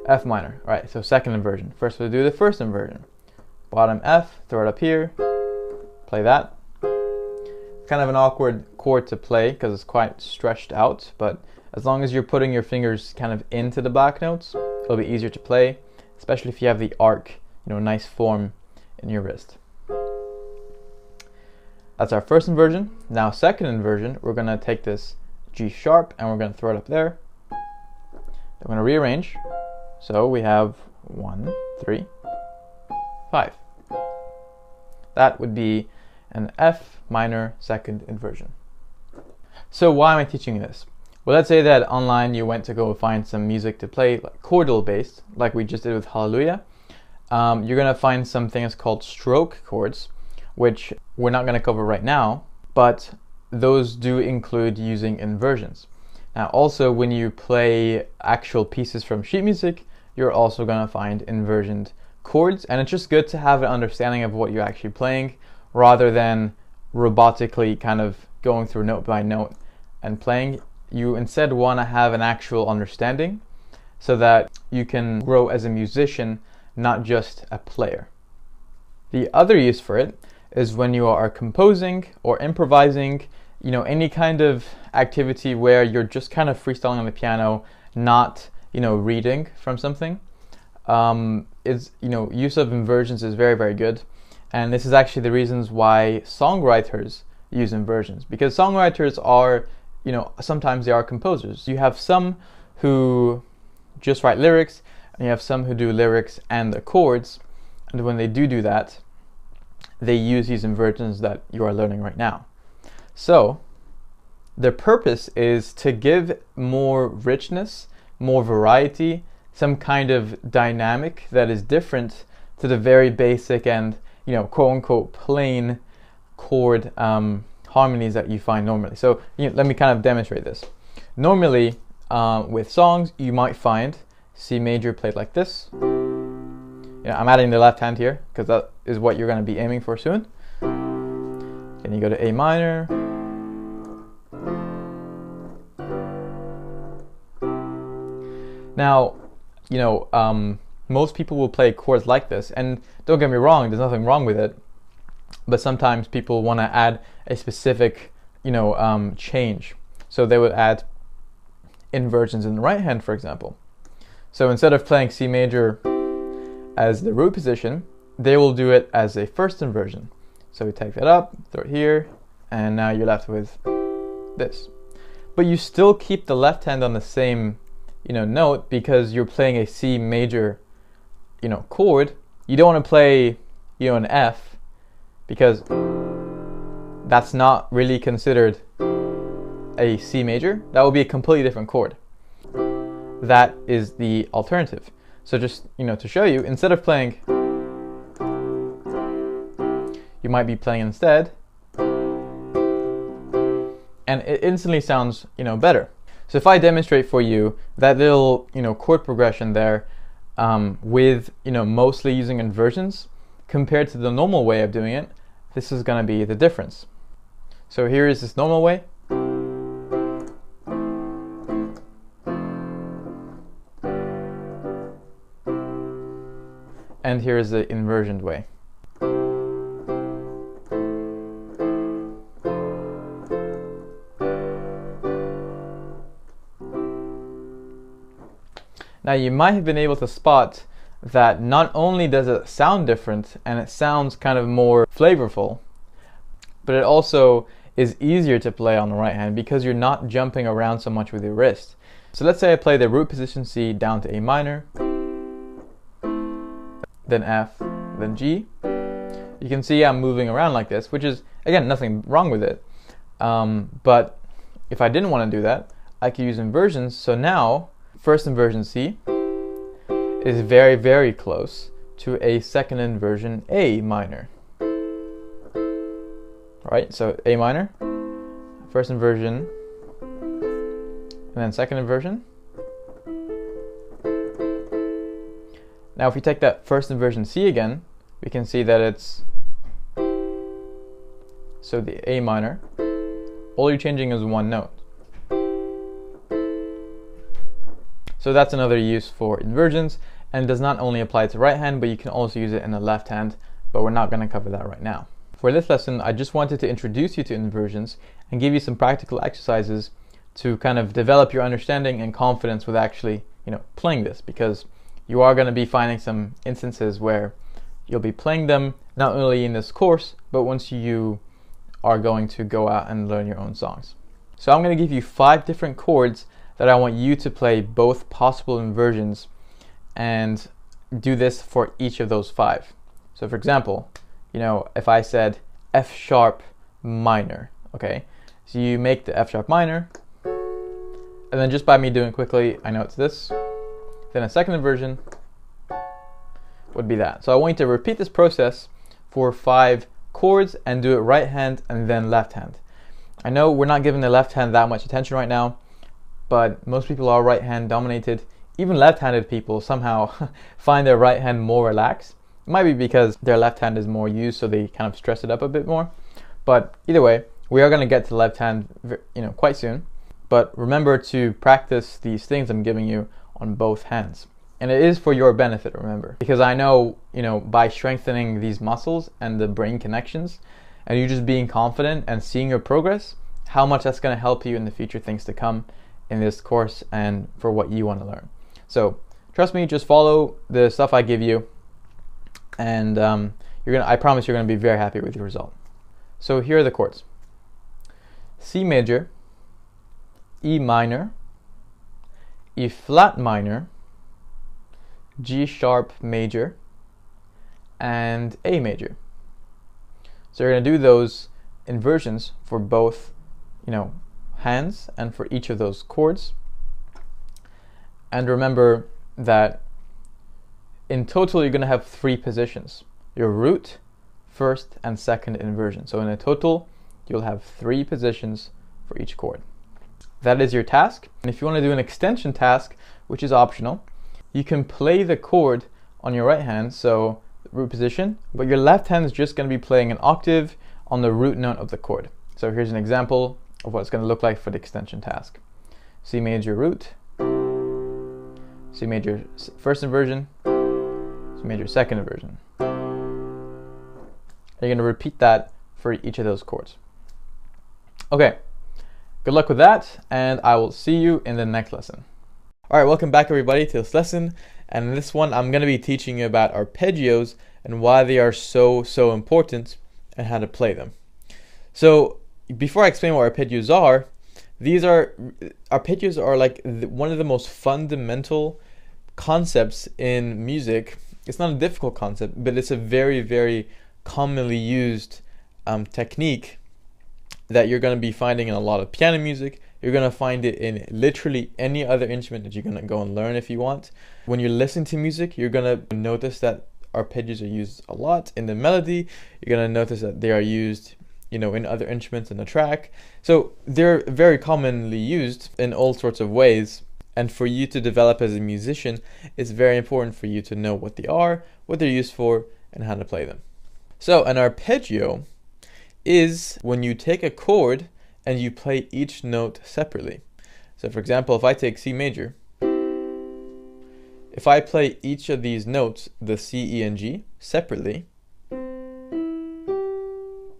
F minor. All right, so second inversion. First we'll do the first inversion. Bottom F, throw it up here. Play that. Kind of an awkward chord to play because it's quite stretched out, but as long as you're putting your fingers kind of into the black notes, it'll be easier to play, especially if you have the arc, nice form in your wrist. That's our first inversion. Now second inversion, we're going to take this G sharp and we're going to throw it up there. We're going to rearrange. So we have 1, 3, 5. That would be an F minor second inversion. So why am I teaching you this? Well, let's say that online you went to go find some music to play, like chordal based, like we just did with Hallelujah. You're going to find some things called stroke chords, which we're not going to cover right now, but those do include using inversions. Now also when you play actual pieces from sheet music, you're also going to find inversioned chords, and it's just good to have an understanding of what you're actually playing rather than robotically kind of going through note by note and playing. You instead want to have an actual understanding so that you can grow as a musician, not just a player. The other use for it is when you are composing or improvising, you know, any kind of activity where you're just kind of freestyling on the piano, not, you know, reading from something. Use of inversions is very, very good. And this is actually the reasons why songwriters use inversions, because songwriters are, you know, sometimes they are composers. You have some who just write lyrics, and you have some who do lyrics and the chords. And when they do that, they use these inversions that you are learning right now. So their purpose is to give more richness, more variety, some kind of dynamic that is different to the very basic and, you know, quote unquote plain chord harmonies that you find normally. So, you know, let me kind of demonstrate this. Normally with songs, you might find C major played like this. You know, I'm adding the left hand here because that is what you're going to be aiming for soon. Then you go to A minor. Now, you know, most people will play chords like this, and don't get me wrong, there's nothing wrong with it, but sometimes people want to add a specific, you know, change. So they would add inversions in the right hand, for example. So instead of playing C major as the root position, they will do it as a first inversion. So we take that up, throw it here, and now you're left with this. But you still keep the left hand on the same, you know, note, because you're playing a C major, you know, chord. You don't want to play, you know, an F, because that's not really considered a C major. That would be a completely different chord. That is the alternative. So just, you know, to show you, instead of playing, you might be playing instead, and it instantly sounds, you know, better. So if I demonstrate for you that little, you know, chord progression there with, you know, mostly using inversions compared to the normal way of doing it, this is going to be the difference. So here is this normal way. And here is the inversioned way. Now you might have been able to spot that not only does it sound different and it sounds kind of more flavorful, but it also is easier to play on the right hand because you're not jumping around so much with your wrist. So let's say I play the root position C down to A minor, then F, then G. You can see I'm moving around like this, which is, again, nothing wrong with it. But if I didn't want to do that, I could use inversions. So now, first inversion C is very, very close to a second inversion A minor. Right, so A minor, first inversion, and then second inversion. Now if we take that first inversion C again, we can see that it's, so the A minor, all you're changing is one note. So that's another use for inversions, and does not only apply to right hand, but you can also use it in the left hand, but we're not going to cover that right now. For this lesson, I just wanted to introduce you to inversions and give you some practical exercises to kind of develop your understanding and confidence with actually, you know, playing this, because you are going to be finding some instances where you'll be playing them not only in this course, but once you are going to go out and learn your own songs. So I'm going to give you 5 different chords that I want you to play both possible inversions, and do this for each of those 5. So for example, you know, if I said F sharp minor, okay, so you make the F sharp minor, and then just by me doing quickly, I know it's this. Then a second inversion would be that. So I want you to repeat this process for 5 chords and do it right hand and then left hand. I know we're not giving the left hand that much attention right now, but most people are right hand dominated. Even left-handed people somehow find their right hand more relaxed. It might be because their left hand is more used, so they kind of stress it up a bit more. But either way, we are going to get to the left hand, you know, quite soon. But remember to practice these things I'm giving you on both hands. And it is for your benefit, remember, because I know, by strengthening these muscles and the brain connections, and you just being confident and seeing your progress, how much that's going to help you in the future things to come in this course and for what you want to learn. So trust me, just follow the stuff I give you, and I promise you're going to be very happy with your result. So here are the chords: C major, E minor, E flat minor, G sharp major, and A major. So you're going to do those inversions for both, hands and for each of those chords. And remember that in total you're going to have 3 positions: your root, first, and second inversion. So in a total you'll have 3 positions for each chord. That is your task. And if you want to do an extension task, which is optional, you can play the chord on your right hand, so root position, but your left hand is just going to be playing an octave on the root note of the chord. So here's an example of what it's going to look like for the extension task: C major root, C major first inversion, C major second inversion. And you're going to repeat that for each of those chords. Okay, good luck with that, and I will see you in the next lesson. All right, welcome back everybody to this lesson, and in this one I'm going to be teaching you about arpeggios and why they are so important and how to play them. So before I explain what arpeggios are, arpeggios are like one of the most fundamental concepts in music. It's not a difficult concept, but it's a very commonly used technique that you're going to be finding in a lot of piano music. You're going to find it in literally any other instrument that you're going to go and learn if you want. When you listen to music, you're going to notice that arpeggios are used a lot in the melody. You're going to notice that they are used, in other instruments in the track. So they're very commonly used in all sorts of ways. And for you to develop as a musician, it's very important for you to know what they are, what they're used for, and how to play them. So an arpeggio is when you take a chord and you play each note separately. So for example, if I take C major, if I play each of these notes, the C, E, and G, separately,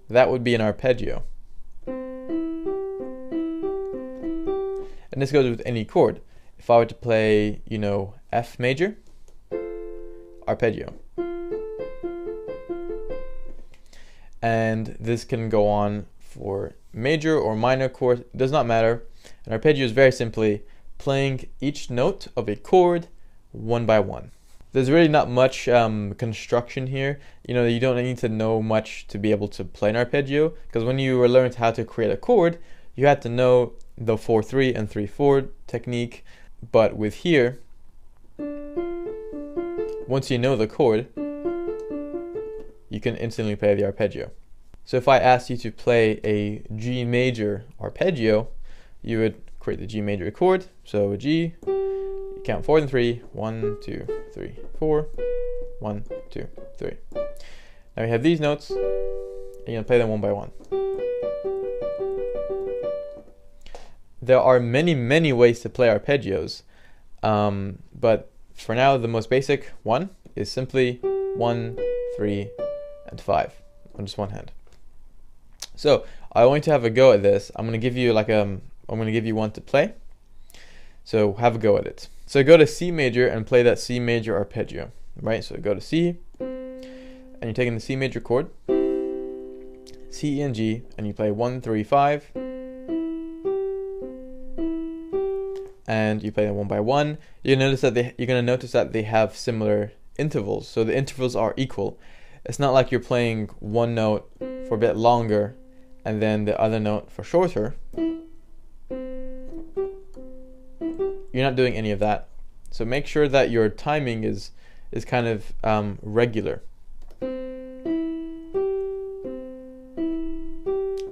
that would be an arpeggio. And this goes with any chord. If I were to play, F major, arpeggio. And this can go on for major or minor chords, it does not matter. An arpeggio is very simply playing each note of a chord one by one. There's really not much construction here. You don't need to know much to be able to play an arpeggio, because when you learned how to create a chord, you had to know the 4-3 and 3-4 technique. But with here, once you know the chord, you can instantly play the arpeggio. So if I asked you to play a G major arpeggio, you would create the G major chord. So a G, you count 4 and 3, 1, 2, 3, 4, 1, 2, 3. Now we have these notes, and you're going to play them one by one. There are many ways to play arpeggios, but for now the most basic one is simply 1, 3, and 5 on just one hand. So I want you to have a go at this. I'm going to give you one to play. So have a go at it. So go to C major and play that C major arpeggio, right? So go to C, and you're taking the C major chord, C, E, and G, and you play 1, 3, 5, and you play them one by one. You're going to notice that they have similar intervals. So the intervals are equal. It's not like you're playing one note for a bit longer and then the other note for shorter. You're not doing any of that. So make sure that your timing is kind of regular.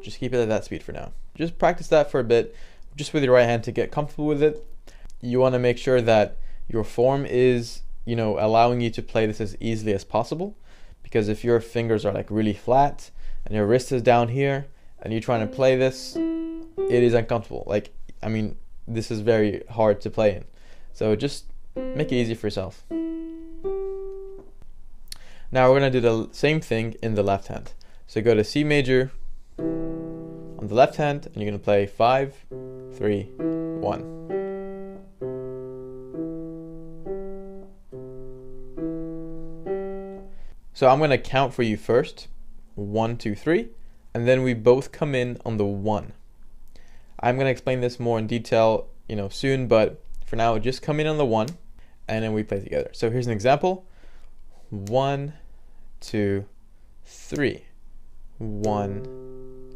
Just keep it at that speed for now. Just practice that for a bit, just with your right hand to get comfortable with it. You want to make sure that your form is, allowing you to play this as easily as possible. Because if your fingers are like really flat and your wrist is down here and you're trying to play this, it is uncomfortable. This is very hard to play in. So just make it easy for yourself. Now we're going to do the same thing in the left hand. So go to C major on the left hand, and you're going to play 5, 3, 1. So I'm going to count for you first, 1, 2, 3, and then we both come in on the 1. I'm going to explain this more in detail, soon, but for now, just come in on the 1, and then we play together. So here's an example: 1, 2, 3, 1,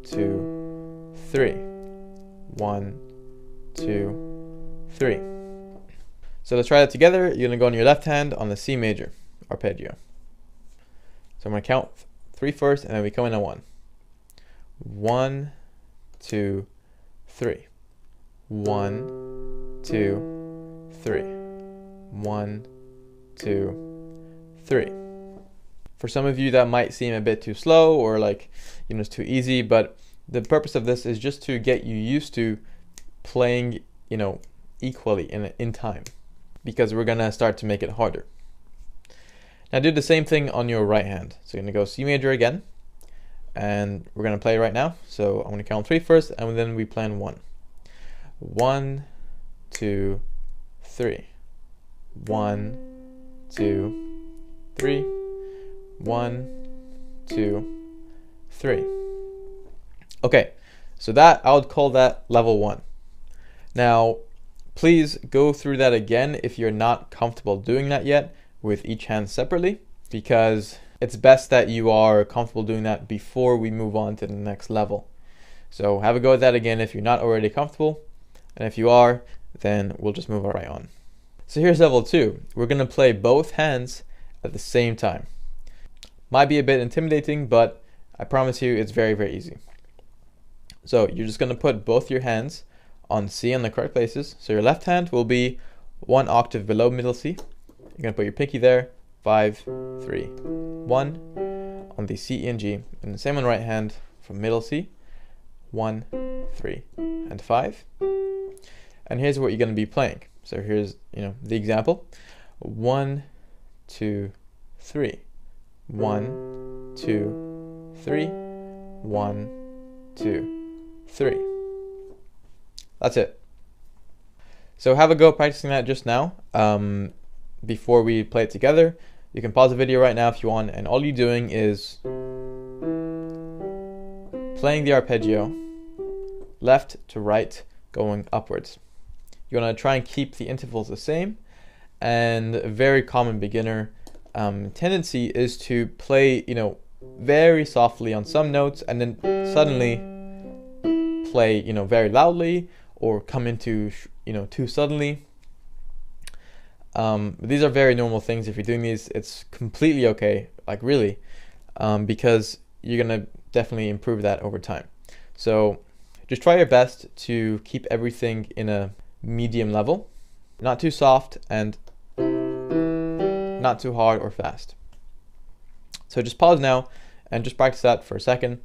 2, 3, 1, 2, 3. So let's try that together. You're going to go on your left hand on the C major arpeggio. So I'm going to count 3 first, and then we come in on 1. 1, 2, 3. 1, 2, 3. 1, 2, 3. For some of you that might seem a bit too slow, or it's too easy, but the purpose of this is just to get you used to playing, equally in time, because we're going to start to make it harder. Now do the same thing on your right hand. So you're going to go C major again, and we're going to play right now. So I'm going to count 3 first, and then we play on 1. 1, 2, 3. 1, 2, 3. 1, 2, 3. Okay, so that I would call that level 1. Now, please go through that again if you're not comfortable doing that yet, with each hand separately, because it's best that you are comfortable doing that before we move on to the next level. So have a go at that again if you're not already comfortable, and if you are, then we'll just move right on. So here's level 2. We're going to play both hands at the same time. Might be a bit intimidating, but I promise you it's very, very easy. So you're just going to put both your hands on C in the correct places. So your left hand will be 1 octave below middle C. You're going to put your pinky there, 5, 3, 1, on the C, E, and G. And the same on the right hand from middle C, 1, 3, and 5. And here's what you're going to be playing. So here's, the example: 1, 2, 3, 1, 2, 3, 1, 2, 3. That's it. So have a go practicing that just now. Before we play it together. You can pause the video right now if you want, and all you're doing is playing the arpeggio left to right, going upwards. You want to try and keep the intervals the same, and a very common beginner tendency is to play, very softly on some notes, and then suddenly play, very loudly, or come into, too suddenly. These are very normal things. If you're doing these, it's completely okay, really, because you're going to definitely improve that over time. So just try your best to keep everything in a medium level, not too soft and not too hard or fast. So just pause now and just practice that for a second,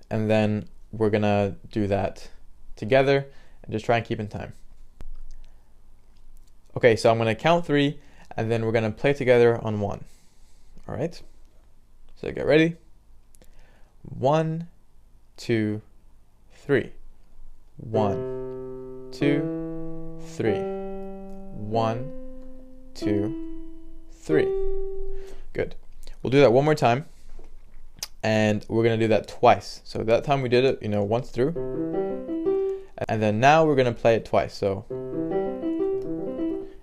and then we're going to do that together and just try and keep in time. Okay, so I'm going to count 3, and then we're going to play together on 1. All right, so get ready. 1, 2, 3. 1, 2, 3. 1, 2, 3. Good. We'll do that one more time, and we're going to do that twice. So that time we did it, once through, and then now we're going to play it twice. So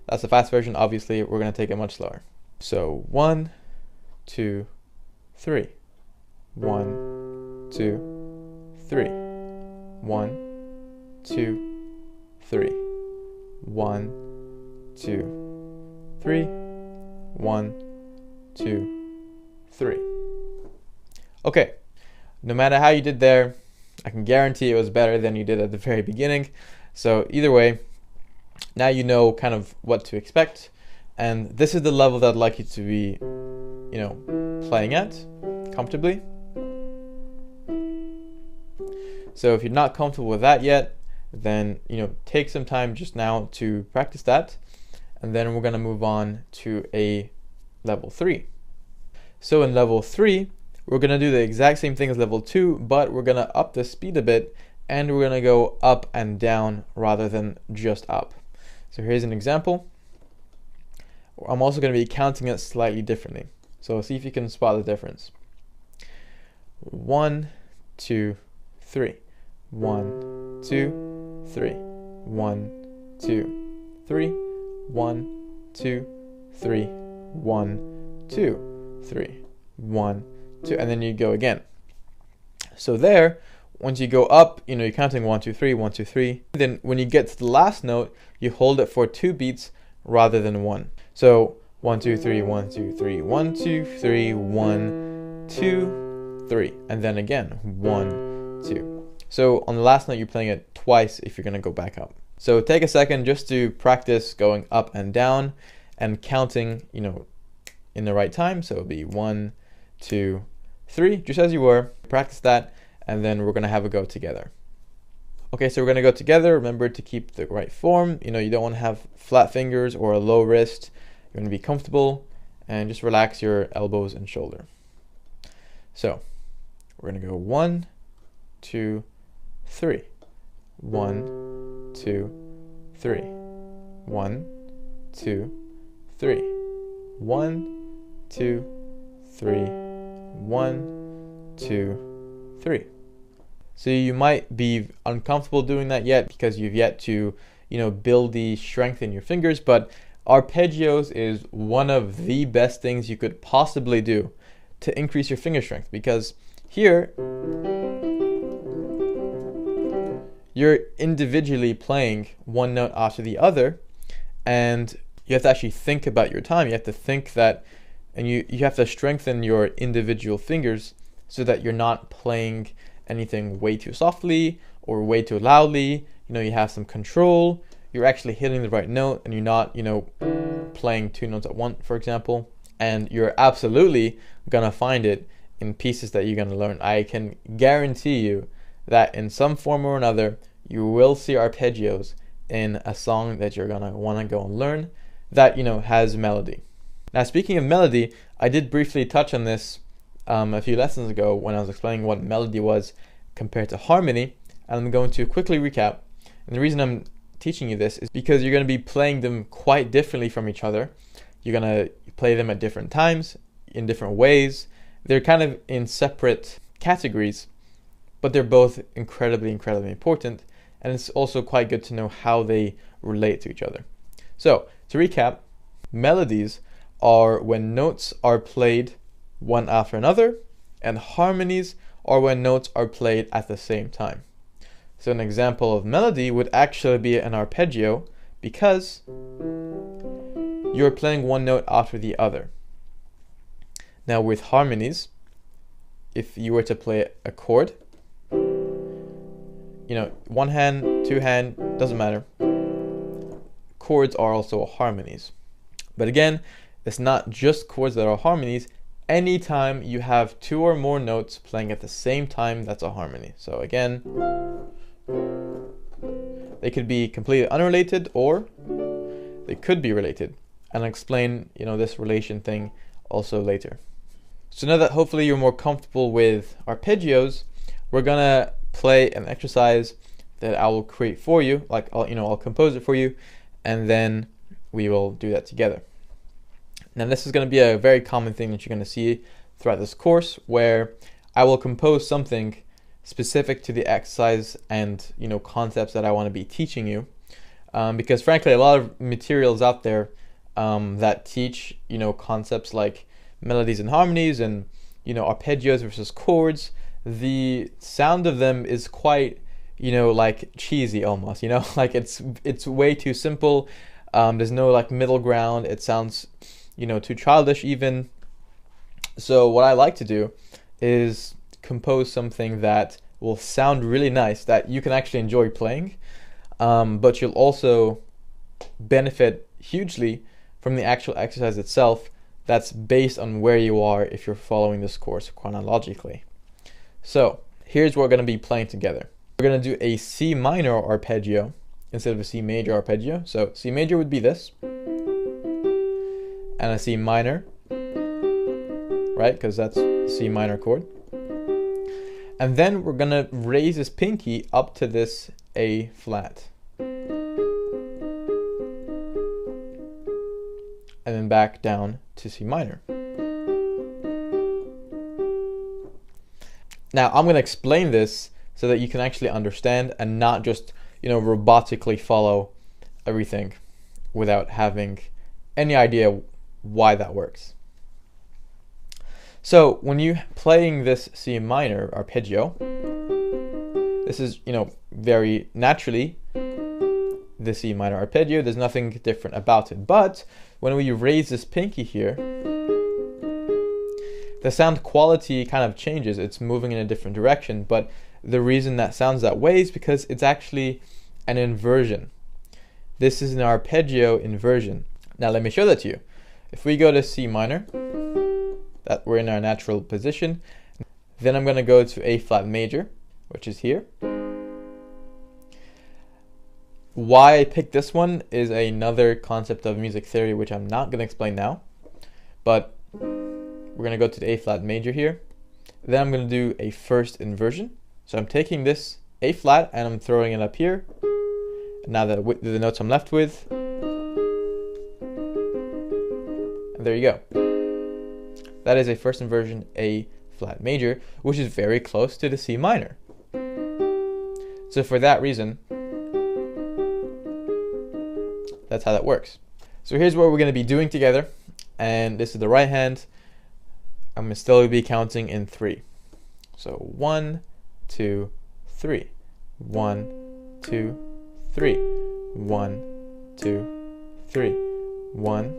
that's the fast version. Obviously, we're going to take it much slower. So 1, 2, 3. 1, 2, 3. 1, 2, 3. 1, 2, 3. 1, 2, 3. Okay, no matter how you did there, I can guarantee it was better than you did at the very beginning. So either way, now you know kind of what to expect, and this is the level that I'd like you to be, playing at comfortably. So if you're not comfortable with that yet, then take some time just now to practice that, and then we're going to move on to a level 3. So in level 3, we're going to do the exact same thing as level 2, but we're going to up the speed a bit, and we're going to go up and down rather than just up. So here's an example. I'm also going to be counting it slightly differently. So see if you can spot the difference. 1, 2, 3. 1, 2, 3. 1, 2, 3. 1, 2, 3. 1, 2, 3. 1, 2, and then you go again. So there, once you go up, you're counting 1, 2, 3, 1, 2, 3. Then when you get to the last note, you hold it for 2 beats rather than 1. So 1, 2, 3, 1, 2, 3, 1, 2, 3, 1, 2, 3, and then again 1, 2. So on the last note, you're playing it twice if you're going to go back up. So take a second just to practice going up and down and counting, in the right time. So it'll be 1, 2, 3, just as you were. Practice that, and then we're going to have a go together. Okay, so we're going to go together. Remember to keep the right form. You don't want to have flat fingers or a low wrist. You're going to be comfortable and just relax your elbows and shoulder. So we're going to go 1, 2, 3. 1, 2, 3. 1, 2, 3. 1, 2, 3. 1, 2, 3. So you might be uncomfortable doing that yet because you've yet to, build the strength in your fingers, but arpeggios is one of the best things you could possibly do to increase your finger strength, because here you're individually playing one note after the other, and you have to actually think about your time. You have to think that, and you have to strengthen your individual fingers so that you're not playing anything way too softly or way too loudly. You have some control. You're actually hitting the right note, and you're not, playing 2 notes at once, for example. And you're absolutely gonna find it in pieces that you're gonna learn. I can guarantee you that in some form or another, you will see arpeggios in a song that you're gonna wanna go and learn that, has melody. Now, speaking of melody, I did briefly touch on this a few lessons ago when I was explaining what melody was compared to harmony, and I'm going to quickly recap. And the reason I'm teaching you this is because you're going to be playing them quite differently from each other. You're going to play them at different times, in different ways. They're kind of in separate categories, but they're both incredibly, incredibly important, and it's also quite good to know how they relate to each other. So, to recap, melodies are when notes are played one after another, and harmonies are when notes are played at the same time. So an example of melody would actually be an arpeggio because you're playing one note after the other. Now with harmonies, if you were to play a chord, one hand, 2 hand, doesn't matter. Chords are also harmonies. But again, it's not just chords that are harmonies. Anytime you have 2 or more notes playing at the same time, that's a harmony. So again, they could be completely unrelated, or they could be related. And I'll explain, this relation thing also later. So now that hopefully you're more comfortable with arpeggios, we're gonna play an exercise that I will create for you. Like I'll compose it for you, and then we will do that together. Now this is going to be a very common thing that you're going to see throughout this course, where I will compose something specific to the exercise and concepts that I want to be teaching you, because frankly a lot of materials out there that teach concepts like melodies and harmonies and arpeggios versus chords, the sound of them is quite like cheesy almost, like it's way too simple. There's no like middle ground. It sounds too childish even. So what I like to do is compose something that will sound really nice, that you can actually enjoy playing, but you'll also benefit hugely from the actual exercise itself, that's based on where you are if you're following this course chronologically. So here's what we're going to be playing together. We're going to do a C minor arpeggio instead of a C major arpeggio. So C major would be this. and a C minor, right? Because that's C minor chord. And then we're gonna raise this pinky up to this A flat. And then back down to C minor. Now I'm gonna explain this so that you can actually understand and not just, robotically follow everything without having any idea why that works. So when you playing this C minor arpeggio, this is, very naturally the C minor arpeggio. There's nothing different about it. But when we raise this pinky here, the sound quality kind of changes. It's moving in a different direction. But the reason that sounds that way is because it's actually an inversion. This is an arpeggio inversion. Now let me show that to you. If we go to C minor, that we're in our natural position. Then I'm going to go to A flat major, which is here. Why I picked this one is another concept of music theory, which I'm not going to explain now. But we're going to go to the A flat major here. Then I'm going to do a first inversion. So I'm taking this A flat and I'm throwing it up here. And now the notes I'm left with. And there you go. That is a first inversion A flat major, which is very close to the C minor. So for that reason, that's how that works. So here's what we're going to be doing together. And this is the right hand. I'm going to still be counting in 3. So 1, 2, 3. 1, 2, 3. 1, 2, 3. 1,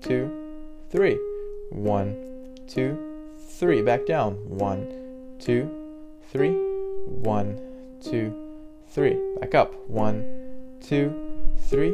2, 3. 1, 2, 3. Back down. 1, 2, 3. 1, 2, 3. Back up. 1, 2, 3.